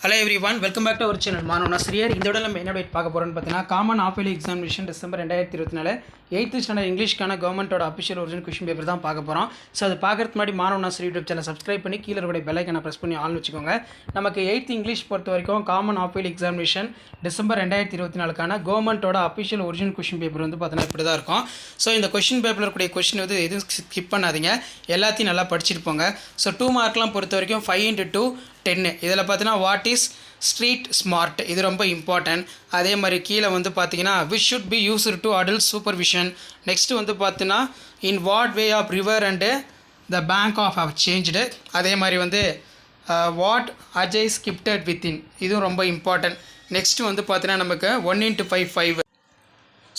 Hello everyone, welcome back to our channel. நான் ஆசிரியர் இந்த வீடியோல நம்ம என்ன அப்டேட் பார்க்க போறோம்னு பார்த்தீங்கன்னா common half yearly examination December 2024 8th standard இங்கிலீஷ்க்கான கவர்மெண்டோட அஃபிஷியல் ஒரிஜினல் क्वेश्चन பேப்பர் தான் பார்க்க போறோம். சோ அது பார்க்கறதுக்கு முன்னாடி மாணவன் ஆசிரியர் யூடியூப் சேனலை சப்ஸ்கிரைப் பண்ணி கீழ இருக்க பெல் ஐகானை பிரஸ் பண்ணி ஆல் வெச்சுக்கோங்க. நமக்கு 8th இங்கிலீஷ் பொறுத்த வரைக்கும் common half yearly examination December 2024க்கான கவர்மெண்டோட அஃபிஷியல் ஒரிஜினல் क्वेश्चन பேப்பர் வந்து பார்த்தீங்கன்னா இப்படி தான் இருக்கும். சோ இந்த क्वेश्चन பேப்பர்ல இருக்க क्वेश्चन வந்து எதுவும் ஸ்கிப் பண்ணாதீங்க. எல்லாத்தையும் நல்லா படிச்சிட்டு போங்க. சோ 2 மார்க்லாம் பொறுத்த வரைக்கும் 5 * 2 10. இதில் பார்த்தீங்கன்னா வாட் இஸ் ஸ்ட்ரீட் ஸ்மார்ட் இது ரொம்ப இம்பார்ட்டன்ட். அதே மாதிரி கீழே வந்து பார்த்தீங்கன்னா which should be used to adult supervision. Next வந்து பார்த்தீங்கன்னா in what way of river and the bank of how changed. அதே மாதிரி வந்து வாட் அஜய் ஸ்கிப்டட் வித்தின் இதுவும் ரொம்ப இம்பார்ட்டன்ட். நெக்ஸ்ட் வந்து பார்த்தீங்கன்னா நமக்கு 1 * 5 5.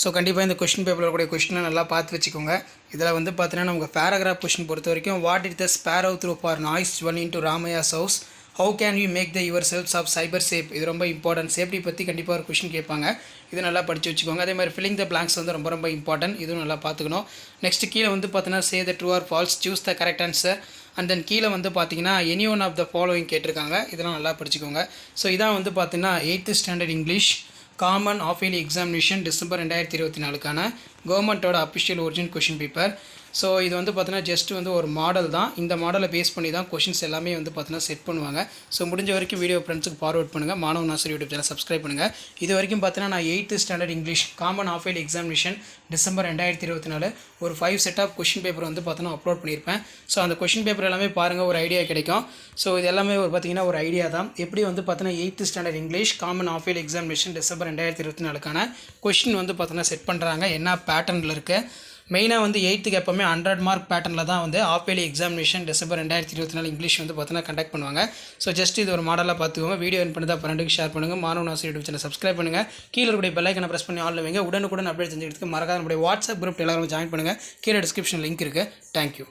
ஸோ கண்டிப்பாக இந்த கொஸ்டின் பேப்பரில் இருக்கக்கூடிய கொஸ்டினை நல்லா பார்த்து வச்சுக்கோங்க. இதில் வந்து பார்த்தீங்கன்னா நமக்கு பேராகிராஃப் கொஸ்டின் பொறுத்த வரைக்கும் what it the sparrow through for noise one in to Ramaiah's house how can you make the your selves of cyber safe. இது ரொம்ப இம்பார்ட்டன்ட். சேஃப்டி பற்றி கண்டிப்பாக ஒரு கொஸ்டின் கேட்பாங்க. இது நல்லா படித்து வச்சுக்கோங்க. அதே மாதிரி ஃபில்லிங் த பிளாங்க்ஸ் வந்து ரொம்ப ரொம்ப இம்பார்ட்டன்ட். இதுவும் நல்லா பார்த்துக்கணும். நெக்ஸ்ட் கீழே வந்து பார்த்தீங்கன்னா say the true or false choose the correct answer. And then கீழே வந்து பார்த்தீங்கன்னா any one of the following கேட்டிருக்காங்க. இதெல்லாம் நல்லா படிச்சுக்கோங்க. ஸோ இதான் வந்து பார்த்தீங்கன்னா 8th standard English common half yearly examination December 2024க்கான கவர்மெண்ட்டோட official original question paper. So இது வந்து பார்த்தீங்கன்னா ஜஸ்ட் வந்து ஒரு மாடல் தான். இந்த மாடலை பேஸ் பண்ணி தான் கொஷின்ஸ் எல்லாமே வந்து பார்த்தீங்கன்னா செட் பண்ணுவாங்க. ஸோ முடிஞ்ச வரைக்கும் வீடியோ ஃப்ரெண்ட்ஸுக்கு ஃபார்வர்ட் பண்ணுங்கள். மாணவன் ஆசிரியர் யூடியூப் சேனல் சப்ஸ்கிரைப் பண்ணுங்கள். இது வரைக்கும் பார்த்தீங்கன்னா நான் 8th standard English common half yearly examination December 2024 ஒரு 5 செட் ஆஃப் கொஷின் பேப்பர் வந்து பார்த்தீங்கன்னா அப்லோட் பண்ணியிருப்பேன். ஸோ அந்த கொஷின் பேப்பர் எல்லாமே பாருங்கள், ஒரு ஐடியா கிடைக்கும். ஸோ இது எல்லாமே ஒரு பார்த்தீங்கன்னா ஒரு ஐடியா தான். எப்படி வந்து பார்த்தீங்கன்னா 8th standard English common half yearly examination December 2024க்கான கொஷின் வந்து பார்த்தீங்கன்னா செட் பண்ணுறாங்க, என்ன பேட்டர்னில் இருக்குது. மெயினாக வந்து 8th எப்போவுமே 100 மார்க் பேட்டர்னில் தான் வந்து half yearly examination December 2024 English வந்து பார்த்தீங்கன்னா கண்டக்ட் பண்ணுவாங்க. ஸோ ஜஸ்ட் இது ஒரு மாடலாக பார்த்துக்கோங்க. வீடியோ என் பண்ணி தான் ஃப்ரெண்டுக்கு ஷேர் பண்ணுங்கள். மாணவன் ஆசிரியர் யூடியூப் சேனல் சப்ஸ்கிரைப் பண்ணுங்கள். கீழே இருக்கக்கூடிய பெல் ஐகானை பிரஸ் பண்ணி ஆல் வைங்க. உடனுக்குடன் அப்டேட் செஞ்சுக்கிறதுக்கு மறக்காத நம்முடைய வாட்ஸ்அப் குரூப் எல்லாரும் ஜாயின் பண்ணுங்கள். கீழே டிஸ்கிரிப்ஷன் லிங்க் இருக்குது. தேங்க்யூ.